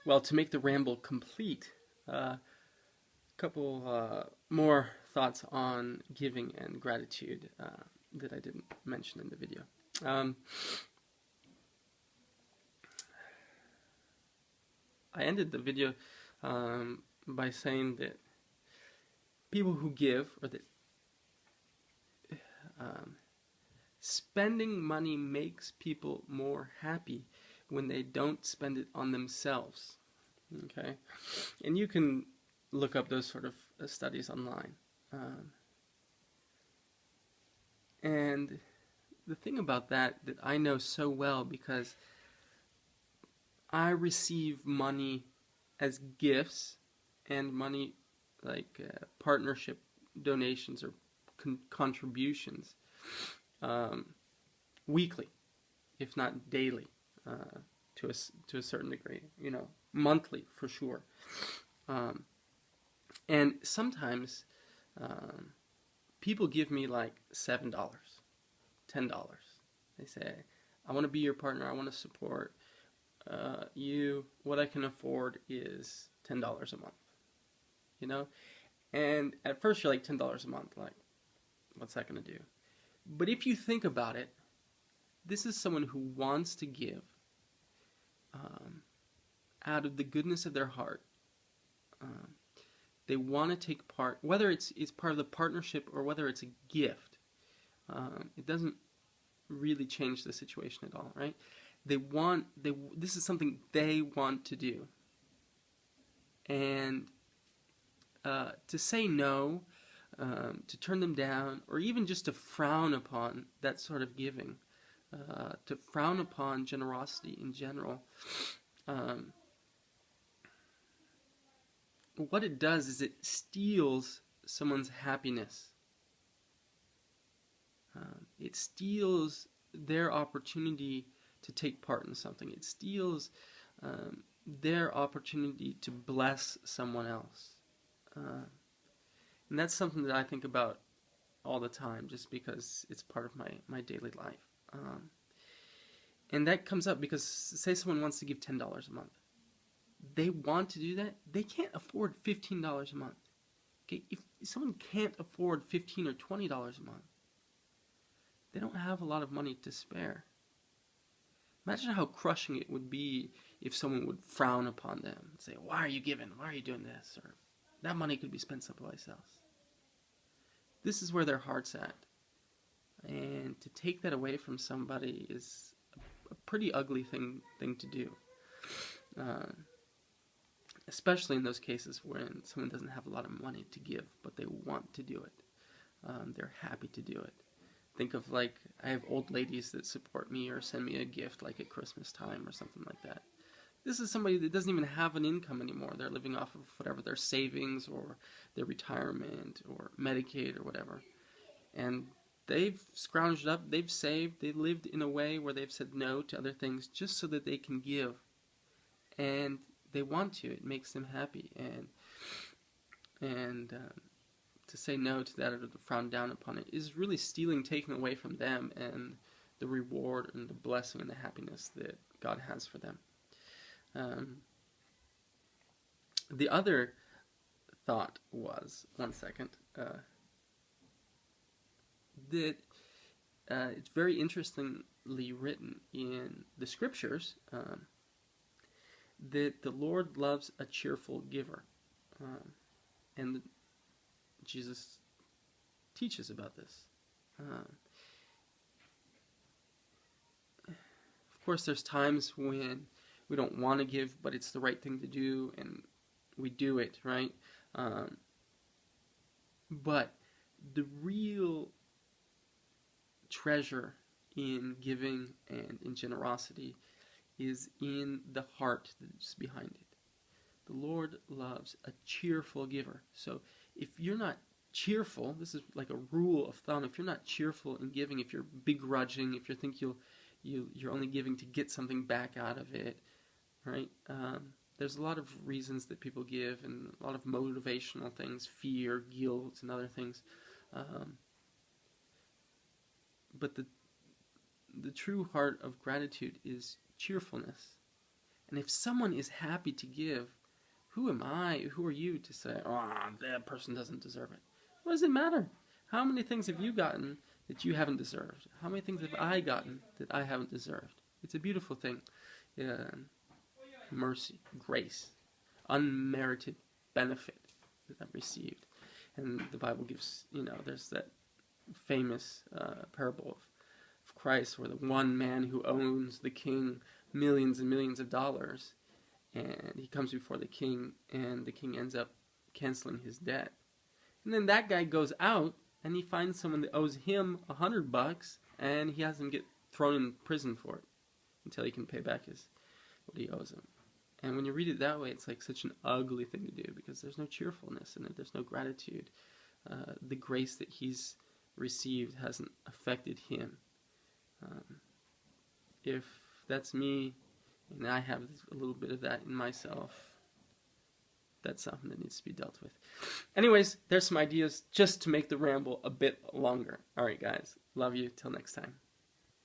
Well, to make the ramble complete, a couple more thoughts on giving and gratitude that I didn't mention in the video. I ended the video by saying that people who give, or that spending money makes people more happy when they don't spend it on themselves. Okay, and you can look up those sort of studies online. And the thing about that I know so well, because I receive money as gifts and money like partnership donations or contributions weekly, if not daily, to a certain degree. Monthly for sure. And sometimes people give me like $7, $10. They say, I want to be your partner, I want to support you. What I can afford is $10 a month. And at first you're like, $10 a month, like, what's that going to do? But if you think about it, this is someone who wants to give out of the goodness of their heart. They want to take part, whether it's part of the partnership or whether it's a gift. It doesn't really change the situation at all, right? This is something they want to do. And to say no, to turn them down, or even just to frown upon that sort of giving, to frown upon generosity in general, what it does is it steals someone's happiness. It steals their opportunity to take part in something. It steals their opportunity to bless someone else. And that's something that I think about all the time, just because it's part of my daily life. And that comes up because, say someone wants to give $10 a month. They want to do that. They can't afford $15 a month. Okay, if someone can't afford $15 or $20 a month, they don't have a lot of money to spare. Imagine how crushing it would be if someone would frown upon them and say, why are you giving? Why are you doing this? Or that money could be spent someplace else. This is where their heart's at. And to take that away from somebody is a pretty ugly thing to do. Especially in those cases when someone doesn't have a lot of money to give, but they want to do it. They're happy to do it. Think of, like, I have old ladies that support me or send me a gift like at Christmas time or something like that. This is somebody that doesn't even have an income anymore. They're living off of whatever, their savings or their retirement or Medicaid or whatever. And they've scrounged up, they've saved, they lived in a way where they've said no to other things just so that they can give. And they want to. It makes them happy. And to say no to that or to frown down upon it is really stealing, taking away from them and the reward and the blessing and the happiness that God has for them. The other thought was, one second, that it's very interestingly written in the scriptures that the Lord loves a cheerful giver. And Jesus teaches about this. Of course, there's times when we don't want to give, but it's the right thing to do, and we do it, right? But the real treasure in giving and in generosity is in the heart that's behind it. The Lord loves a cheerful giver. So if you're not cheerful, this is like a rule of thumb, if you're not cheerful in giving, if you're begrudging, if you think you're only giving to get something back out of it, right? There's a lot of reasons that people give, and a lot of motivational things, fear, guilt, and other things. But the true heart of gratitude is cheerfulness. And if someone is happy to give, who am I, who are you to say, oh, that person doesn't deserve it? What does it matter? How many things have you gotten that you haven't deserved? How many things have I gotten that I haven't deserved? It's a beautiful thing. Mercy, grace, unmerited benefit that I've received. And the Bible gives, there's that famous parable of Christ where the one man who owns the king millions and millions of dollars, and he comes before the king, and the king ends up canceling his debt. And then that guy goes out, and he finds someone that owes him $100, and he has him get thrown in prison for it until he can pay back what he owes him. And when you read it that way, it's like such an ugly thing to do, because there's no cheerfulness in it, there's no gratitude. The grace that he's received hasn't affected him. If that's me, and I have a little bit of that in myself, that's something that needs to be dealt with. Anyways, there's some ideas just to make the ramble a bit longer. Alright guys, love you, till next time.